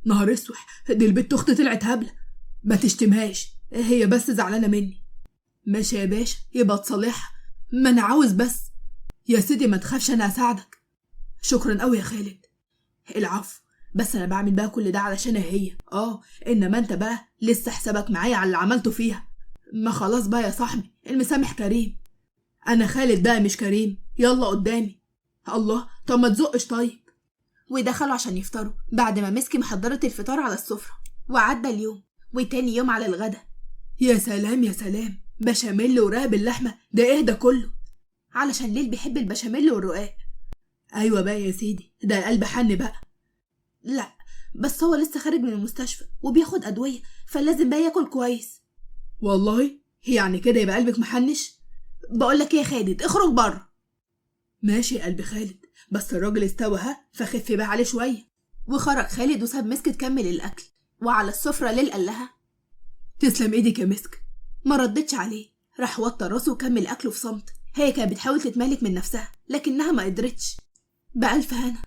نهار اسوح، دي البت اختي طلعت هبله. ما تشتمهاش، هي بس زعلانه مني. ماشي يا باشا، يبقى تصالحها. ما انا عاوز بس. يا سيدي ما تخافش، انا هساعدك. شكرا قوي يا خالد. العفو، بس انا بعمل بقى كل ده علشان هي. انما انت بقى لسه حسابك معايا على اللي عملته فيها. ما خلاص بقى يا صاحبي، المسامح كريم. انا خالد بقى مش كريم. يلا قدامي. الله، طب ما تزقش طيب. ودخلوا عشان يفطروا بعد ما مسكي محضرت الفطار على السفرة. وعدى اليوم، وتاني يوم على الغدا. يا سلام يا سلام، بشاميل ورقاق باللحمة، ده ايه ده كله؟ علشان ليل بيحب البشاميل والرقاق. ايوه بقى يا سيدي، ده القلب حن بقى. لا بس هو لسه خارج من المستشفى وبياخد ادوية، فلازم بقى ياكل كويس. والله يعني كده يبقى قلبك محنش؟ بقولك ايه يا خالد، اخرج بره. ماشي يا قلب خالد، بس الراجل استوى فخف بقى عليه شوية. وخرج خالد وساب مسك تكمل الاكل. وعلى السفرة ليل قال لها تسلم ايدك يا مسك. ما ردتش عليه، راح وطى راسه وكمل اكله في صمت. هي كانت بتحاول تتمالك من نفسها لكنها ما قدرتش. بألف هنا.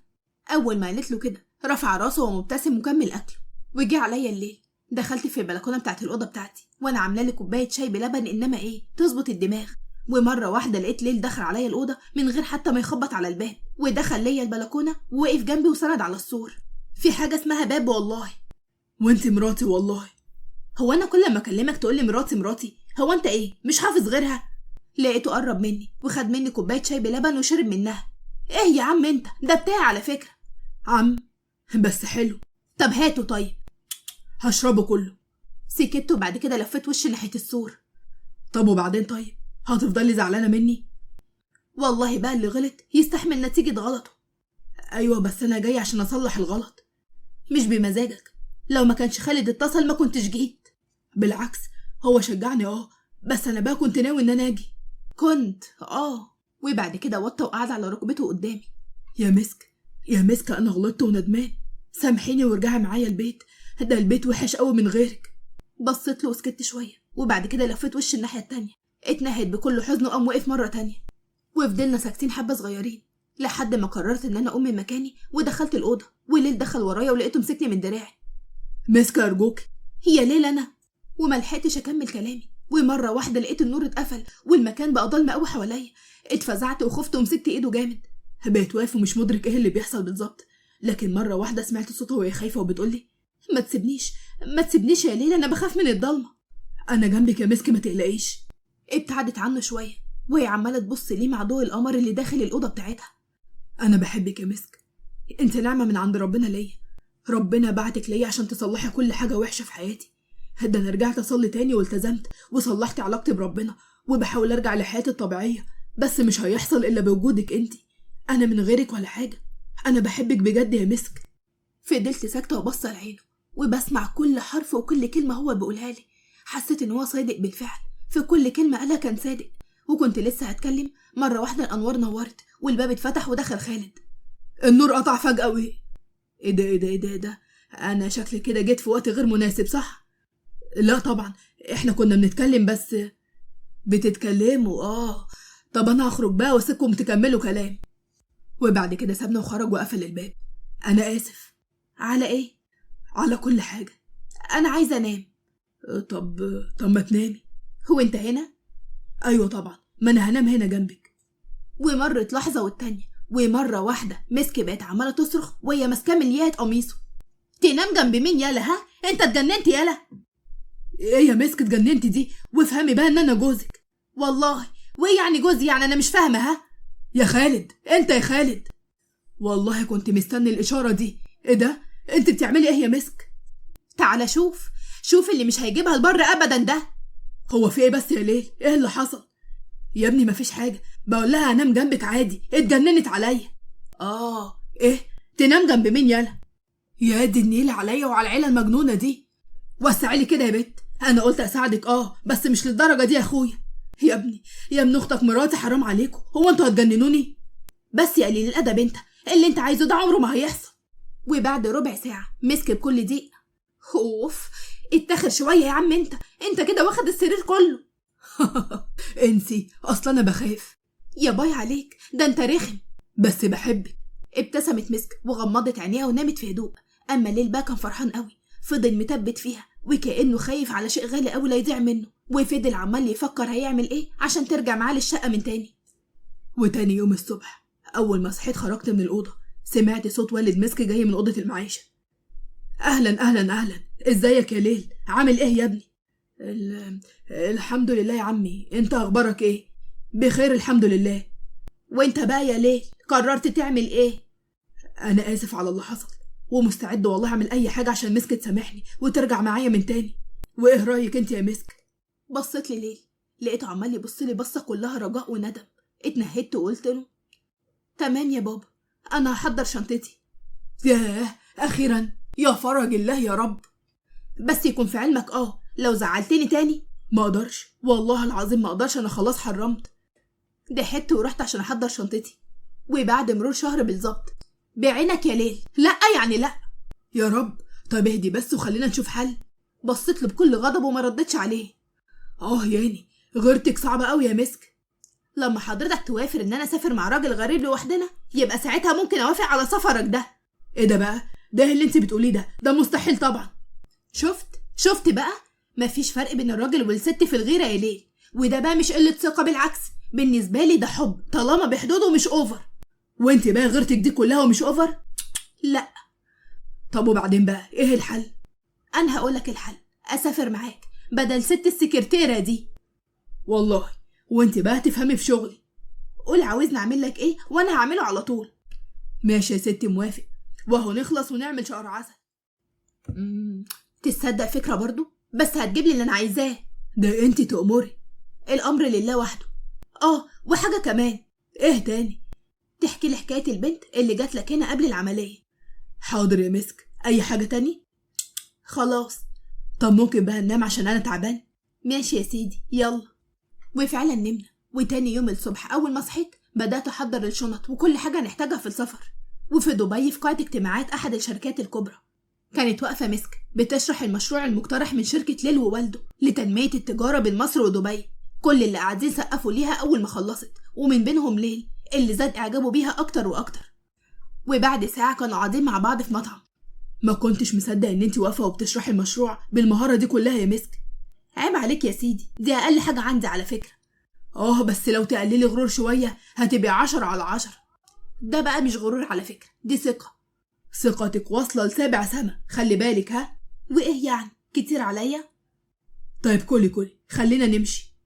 اول ما قالت له كده رفع راسه ومبتسم وكمل اكله. وجي عليا الليل، دخلت في البلكونه بتاعت الاوضه بتاعتي وانا عامله لي كوبايه شاي بلبن، انما ايه تظبط الدماغ. ومره واحده لقيت ليل دخل عليا الاوضه من غير حتى ما يخبط على الباب، ودخل ليا البلكونه ووقف جنبي وسند على السور. في حاجه اسمها باب والله. وانت مراتي والله. هو انا كل ما اكلمك تقولي مراتي؟ هو انت ايه مش حافظ غيرها؟ لقيته قرب مني وخد مني كوبايه شاي بلبن وشرب منها. ايه يا عم انت، ده بتاعي على فكره. عم بس حلو. طب هاته طيب. هشربه كله. سكت وبعد كده لفيت وشي ناحيه السور. طب وبعدين طيب، هتفضلي زعلانه مني؟ والله بقى اللي غلط يستحمل نتيجه غلطه. ايوه بس انا جاي عشان اصلح الغلط. مش بمزاجك، لو ما كانش خالد اتصل ما كنتش جيت. بالعكس، هو شجعني بس انا بقى كنت ناوي ان انا اجي. كنت وبعد كده وطى وقعد على ركبته قدامي. يا مسك انا غلطت وندمان، سامحيني وارجعي معايا البيت، ده البيت وحش قوي من غيرك. بصيت له وسكت شويه وبعد كده لفيت وشي الناحيه التانيه. اتنهد بكل حزن وقام وقف مره تانيه. وفضلنا ساكتين حبه صغيرين لحد ما قررت ان انا اقوم من مكاني ودخلت الاوضه. وليل دخل ورايا ولقيته مسكني من دراعي. مسك ارجوك. هي ليل انا. وملحقتش اكمل كلامي ومره واحده لقيت النور اتقفل والمكان بقى ضلمه قوي حواليا. اتفزعت وخفت ومسكت ايده جامد. بقيت واقف ومش مدرك ايه اللي بيحصل بالظبط، لكن مره واحده سمعت صوتها وهي خايفه وبتقولي ما تسيبنيش يا ليل، انا بخاف من الضلمه. انا جنبك يا مسك ما تقلقيش. ابتعدت عنه شويه وهي عماله تبص ليه مع ضوء القمر اللي داخل الاوضه بتاعتها. أنا بحبك يا مسك، أنت نعمة من عند ربنا ليا. ربنا بعتك ليا عشان تصلحي كل حاجة وحشة في حياتي. ده أنا رجعت أصلي تاني والتزمت وصلحت علاقتي بربنا، وبحاول أرجع لحياتي الطبيعية، بس مش هيحصل إلا بوجودك أنت. أنا من غيرك ولا حاجة. أنا بحبك بجد يا مسك. فضلت ساكتة وبص لعينه وبسمع كل حرف وكل كلمة هو بيقولها لي. حسيت إن هو صادق بالفعل، في كل كلمة قالها كان صادق. وكنت لسه هتكلم، مرة واحدة الأنوار نورت والباب اتفتح ودخل خالد. النور قطع فجأة وإيه؟ إيه ده؟ أنا شكلي كده جيت في وقت غير مناسب صح؟ لا طبعا، إحنا كنا بنتكلم بس. بتتكلموا؟ طب أنا هخرج بقى واسيبكم تكملوا كلام. وبعد كده سابنا وخرج وقفل الباب. أنا آسف. على إيه؟ على كل حاجة. أنا عايزة أنام. طب ما تنامي. هو أنت هنا؟ أيوة طبعا، ما أنا هنام هنا جنبك. ومرت لحظة والتانية، ومرة واحدة مسك بقت عمالة تصرخ وهي ماسكة مليات قميصه. تنام جنب مين يالا؟ ها أنت اتجننت يالا؟ إيه يا مسك اتجننت دي؟ وافهمي بقى إن أنا جوزك. والله. وإيه يعني جوزي؟ يعني أنا مش فاهمة. ها يا خالد، أنت يا خالد، والله كنت مستني الإشارة دي. إيه ده؟ أنت بتعملي إيه يا مسك؟ تعالى شوف اللي مش هيجيبها البر أبدا ده. هو في إيه بس يا ليل؟ إيه اللي حصل؟ يا ابني مفيش حاجة، بقول لها أنام جنبك عادي، اتجننت عليا. إيه؟ تنام جنب مين يالا؟ يا دي النيل عليا وعلى العيلة المجنونة دي. وسعيلي كده يا بت، أنا قلت أساعدك بس مش للدرجة دي يا أخويا. يا ابني يا ابن أختك مراتي، حرام عليكم، هو أنتوا هتجننوني؟ بس يا قليل الأدب أنت، اللي أنت عايزه ده عمره ما هيحصل. وبعد ربع ساعة مسك بكل دقيقة. اوف، اتاخر شوية يا عم، انت كده واخد السرير كله. انسي، اصلا انا بخاف. يا باي عليك، ده انت رخم. بس بحبك. ابتسمت مسك وغمضت عينيها ونامت في هدوء. اما ليل بقى كان فرحان قوي، فضل متبت فيها وكأنه خايف على شيء غالي قوي لا يضيع منه، وفضل عمال يفكر هيعمل ايه عشان ترجع معاه للشقة من تاني. وتاني يوم الصبح اول ما صحيت خرجت من الأوضة، سمعت صوت والد مسك جاي من أوضة المعيشة. أهلا، ازيك يا ليل؟ عامل ايه يا ابني؟ الحمد لله يا عمي، انت اخبارك ايه؟ بخير الحمد لله. وانت بقى يا ليل قررت تعمل ايه؟ انا اسف على اللي حصل، ومستعد والله اعمل اي حاجة عشان مسك تسامحني وترجع معايا من تاني. وايه رأيك انت يا مسك؟ بصيت لي ليل، لقيته عمال يبص لي بصة كلها رجاء وندم. اتنهدت وقلت له تمام يا بابا، انا هحضر شنطتي. ياه اخيرا، يا فرج الله يا رب. بس يكون في علمك لو زعلتني تاني ما اقدرش، والله العظيم ما اقدرش، انا خلاص حرمت. ضحكت ورحت عشان احضر شنطتي. وبعد مرور شهر بالظبط، بعينك يا ليل. لا يعني لا. يا رب، طب اهدي بس وخلينا نشوف حل. بصيت له بكل غضب وما ردتش عليه. يعني غيرتك صعبة قوي يا مسك. لما حضرتك توافر ان انا اسافر مع راجل غريب لوحدنا، يبقى ساعتها ممكن اوافق على سفرك ده. ايه ده بقى؟ ده اللي انت بتقوليه ده مستحيل طبعا. شفت بقى، مفيش فرق بين الراجل والست في الغيرة يا ليل. وده بقى مش قلة ثقة، بالعكس بالنسبة لي ده حب طالما بحدوده مش اوفر. وانت بقى غيرتك دي كلها ومش اوفر؟ لا. طب وبعدين بقى ايه الحل؟ انا هقولك الحل، اسافر معاك بدل ست السكرتيرة دي. والله وانت بقى تفهمي في شغلي. قول عاوزني اعمل لك ايه وانا هعمله على طول. ماشي يا ستي، موافق، وهو نخلص ونعمل شهر عسل. تصدق فكرة برضو، بس هتجيب لي اللي انا عايزاه. ده انت تأمري. الامر لله وحده. وحاجة كمان. ايه تاني؟ تحكي لي حكاية البنت اللي جات لك هنا قبل العملية. حاضر يا مسك، اي حاجة تاني؟ خلاص. طب ممكن بقى ننام عشان انا تعبان؟ ماشي يا سيدي، يلا. وفعلا نمنا. وتاني يوم الصبح اول ما صحيت بدأت احضر الشنط وكل حاجة نحتاجها في السفر. وفي دبي في قاعة اجتماعات احد الشركات الكبرى، كانت واقفة مسك بتشرح المشروع المقترح من شركة ليل ووالده لتنمية التجارة بين مصر ودبي. كل اللي قاعدين سقفوا ليها أول ما خلصت، ومن بينهم ليل اللي زاد إعجابه بيها أكتر وأكتر. وبعد ساعة كانوا قاعدين مع بعض في مطعم. ما كنتش مصدق إن انتي واقفة وبتشرحي المشروع بالمهارة دي كلها يا مسك. عيب عليك يا سيدي، دي أقل حاجة عندي على فكرة. بس لو تقللي غرور شوية هتبقى 10 على 10. ده بقى مش غرور على فكرة، دي ثقة. ثقتك واصلة ل7 سما، خلي بالك. ها؟ وإيه يعني؟ كتير عليا؟ طيب كلي خلينا نمشي.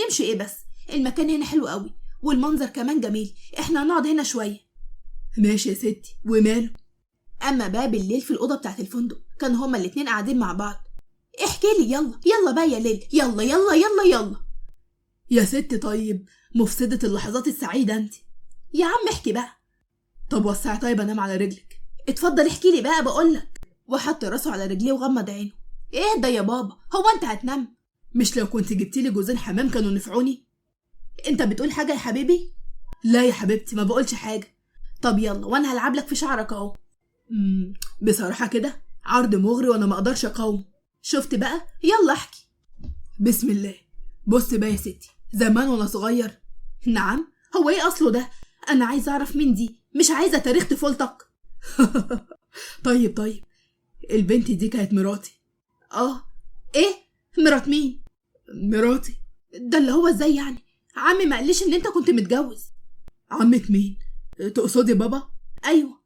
نمشي إيه بس؟ المكان هنا حلو قوي والمنظر كمان جميل، إحنا هنقعد هنا شوية. ماشي يا ستي، وماله؟ اما بقى بالليل في الاوضه بتاعت الفندق كان هما الاتنين قاعدين مع بعض. احكي لي يلا يلا بقى يا ليل، يلا يلا يلا يلا. يا ست طيب، مفسدة اللحظات السعيدة انت. يا عم احكي بقى. طب وسعي طيب، انام على رجلك. اتفضل احكي لي بقى بقولك. وحط راسه على رجليه وغمض عينه. ايه ده يا بابا، هو انت هتنام؟ مش لو كنت جبتيلي جوزين حمام كانوا نفعوني؟ انت بتقول حاجه يا حبيبي؟ لا يا حبيبتي، ما بقولش حاجة. طب يلا وانا هلعب لك في شعرك اهو. بصراحة كده عرض مغري وانا ما اقدرش اقاوم. شفت بقى، يلا احكي. بسم الله. بص بقى يا ستي، زمان وانا صغير. نعم، هو ايه اصله ده؟ انا عايزه اعرف مين دي، مش عايزه تاريخ طفولتك. طيب، البنت دي كانت مراتي. ايه؟ مرات مين؟ مراتي. ده اللي هو ازاي يعني؟ عمي ما قاليش ان انت كنت متجوز. عمك مين؟ تقصدي بابا؟ ايوه.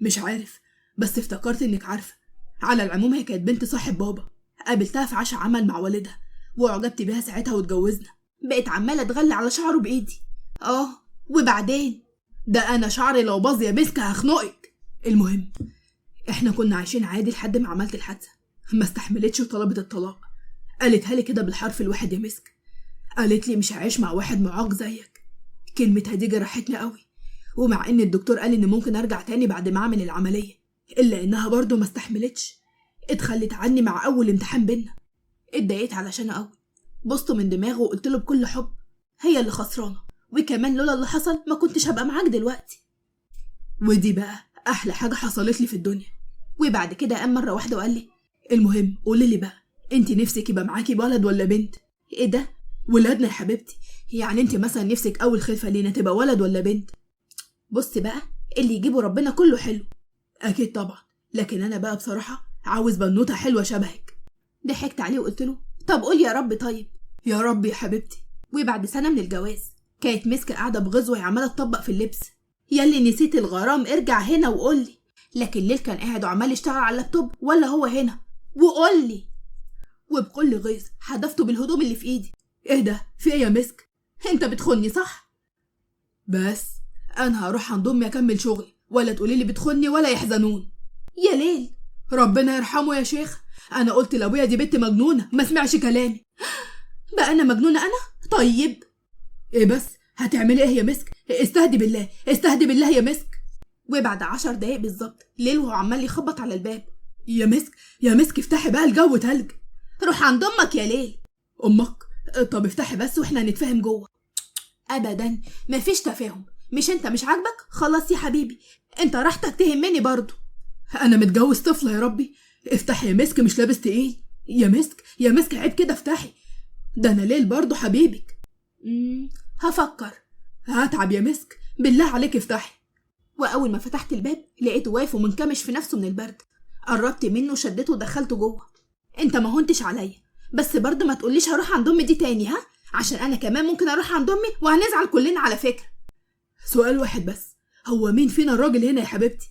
مش عارف، بس افتكرت انك عارفة. على العموم هي كانت بنت صاحب بابا، قابلتها في عشاء عمل مع والدها واعجبت بيها ساعتها واتجوزنا. بقيت عماله اتغلى على شعره بايدي. وبعدين؟ ده انا شعري لو باظ يا مسكه هخنقك. المهم، احنا كنا عايشين عادي لحد ما عملت الحادثه. ما استحملتش وطلبت الطلاق. قالتها لي كده بالحرف الواحد يا مسك. قالت لي مش هعيش مع واحد معاق زيك. كلمتها دي جرحتني قوي، ومع ان الدكتور قال ان ممكن ارجع تاني بعد ما اعمل العمليه، الا انها برضه ما استحملتش. اتخلت عني مع اول امتحان بينا. اتضايقت علشان قوي، بصته من دماغه وقلت له بكل حب هي اللي خسرانه، وكمان لولا اللي حصل ما كنتش هبقى معاك دلوقتي. ودي بقى احلى حاجه حصلت لي في الدنيا. وبعد كده قام مره واحده وقال لي المهم قولي لي بقى، انت نفسك يبقى معاكي ولد ولا بنت؟ ايه ده؟ ولادنا يا حبيبتي. يعني انت مثلا نفسك اول خلفه لينا تبقى ولد ولا بنت؟ بص بقى، اللي يجيبه ربنا كله حلو. اكيد طبعا، لكن انا بقى بصراحه عاوز بنوته حلوه شبهك. ضحكت عليه وقلت له طب قول يا رب. طيب يا رب يا حبيبتي. وبعد سنه من الجواز كانت مسكه قاعده بغزوه عماله تطبق في اللبس. ياللي نسيت الغرام ارجع هنا وقول لي. لكن ليل كان قاعد وعمال يشتغل على اللابتوب ولا هو هنا وقول لي. وبكل غيظ حدفته بالهدوم اللي في ايدي. ايه ده؟ في ايه يا مسك؟ انت بتخوني صح؟ بس انا هروح عند امي اكمل شغلي، ولا تقولي لي بتخوني ولا يحزنون. يا ليل ربنا يرحمه يا شيخ. انا قلت لابويا دي بنت مجنونه ما سمعش كلامي. بقى انا مجنونه انا؟ طيب ايه بس؟ هتعملي ايه يا مسك؟ استهدي بالله استهدي بالله يا مسك. وبعد 10 دقايق بالظبط ليل وهو عمال يخبط على الباب. يا مسك يا مسك افتحي بقى، الجو تلج. روح عند امك يا ليل. امك؟ طب افتحي بس واحنا هنتفاهم جوه. ابدا مفيش تفاهم. مش انت مش عاجبك؟ خلاص يا حبيبي، انت راحتك تهمني برضو. انا متجوز طفله يا ربي. افتحي يا مسك، مش لابس تقيل. يا مسك يا مسك عيب كده، افتحي. ده انا ليل برضو حبيبك. هفكر. هتعب يا مسك، بالله عليك افتحي. واول ما فتحت الباب لقيته واقف ومنكمش في نفسه من البرد. قربت منه وشدته ودخلته جوه. انت ما هنتش عليا، بس برضه ما تقوليش هروح عند امي دي تاني، ها؟ عشان انا كمان ممكن اروح عند امي وهنزعل كلنا على فكره. سؤال واحد بس، هو مين فينا الراجل هنا يا حبيبتي؟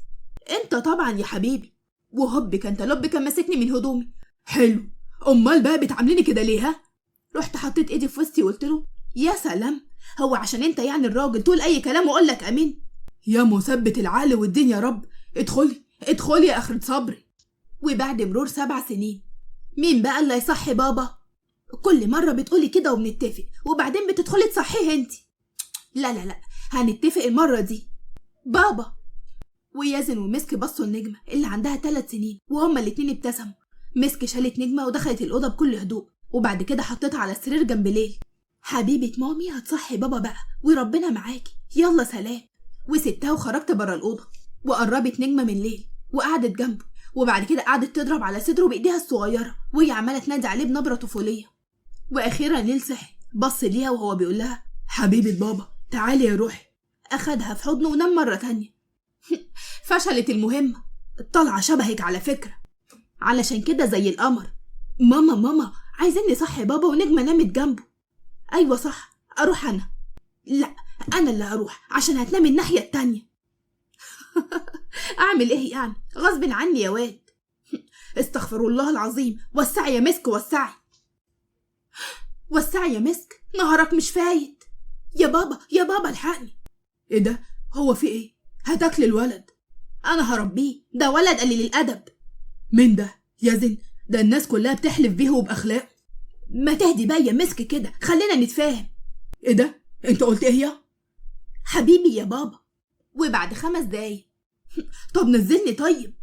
انت طبعا يا حبيبي. وهوب كان تلب كان ماسكني من هدومي. حلو، امال بقى بتعامليني كده ليه ها؟ رحت حطيت ايدي في وسطي وقلت له يا سلام، هو عشان انت يعني الراجل تقول اي كلام واقول لك امين؟ يا مثبت العقل والدين يا رب، ادخلي ادخلي يا اخرة صبري. وبعد مرور 7 سنين مين بقى اللي يصحي بابا؟ كل مرة بتقولي كده وبنتفق وبعدين بتدخلي تصحيه انت. لا لا لا، هنتفق المرة دي بابا. ويازن ومسك بصوا النجمة اللي عندها 3 سنين وهما الاتنين ابتسموا. مسك شالت نجمة ودخلت الأوضة بكل هدوء، وبعد كده حطيتها على السرير جنب ليل. حبيبة مامي هتصحي بابا بقى وربنا معاكي، يلا سلام. وسبتها وخرجت برا الأوضة، وقربت نجمة من ليل وقعدت جنبه، وبعد كده قعدت تضرب على صدره بإيديها الصغيرة وهي عمالة تنادي عليه بنبرة طفولية. وأخيرا ليل صحي، بص ليها وهو بيقول لها حبيبة بابا تعالي يا روحي. أخدها في حضنه ونام مرة تانية. فشلت المهمة. طالعة شبهك على فكرة، علشان كده زي القمر. ماما عايزين نصحي بابا ونجمة نامت جنبه. أيوة صح، أروح أنا؟ لا أنا اللي هروح عشان هتنام الناحية التانية. أعمل إيه يعني؟ غصب عني يا واد. استغفر الله العظيم. وسعي يا مسك وسعي. وسعي يا مسك، نهارك مش فايت. يا بابا الحقني. ايه ده؟ هو في ايه؟ هتاكل الولد. انا هربيه، ده ولد قليل الادب. مين ده؟ يزن، ده الناس كلها بتحلف بيه وبأخلاقه. ما تهدي بقى يا مسك كده، خلينا نتفاهم. ايه ده؟ انت قلت ايه يا حبيبي يا بابا؟ وبعد 5 دقايق. طب نزلني طيب.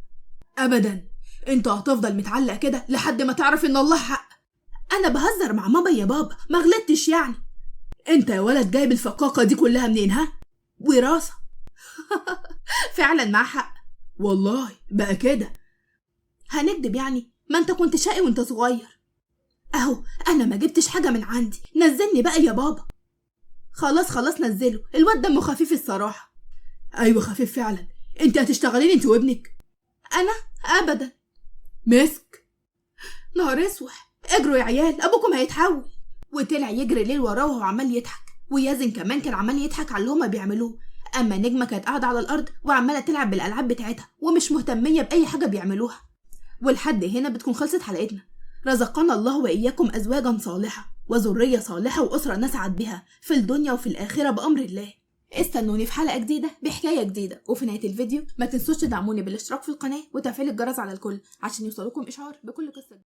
ابدا، انت هتفضل متعلق كده لحد ما تعرف ان الله حق. انا بهزر مع ماما يا بابا، ما غلطتش يعني. انت يا ولد جايب الفقاقة دي كلها منين؟ ها؟ وراثة. فعلا معاه حق. والله بقى كده. هنكدب يعني؟ ما انت كنت شقي وانت صغير. اهو انا ما جبتش حاجة من عندي، نزلني بقى يا بابا. خلاص نزله، الواد دمه خفيف الصراحة. ايوه خفيف فعلا. انت هتشتغلين انت وابنك؟ انا ابدا. مسك. نهار اسوح، اجروا يا عيال، ابوكم هيتحول. وطلع يجري ليل وراه وهو عمال يضحك، ويزن كمان كان عمال يضحك على اللي هما بيعملوه. اما نجمة كانت قاعدة على الارض وعمالة تلعب بالالعاب بتاعتها ومش مهتمية باي حاجة بيعملوها. ولحد هنا بتكون خلصت حلقتنا. رزقنا الله واياكم ازواجا صالحة وذرية صالحة واسرة نسعد بها في الدنيا وفي الاخرة بامر الله. استنوني في حلقة جديدة بحكاية جديدة، وفي نهاية الفيديو ما تنسوش تدعموني بالاشتراك في القناة وتفعيل الجرس على الكل عشان يوصلكم اشعار بكل قصة.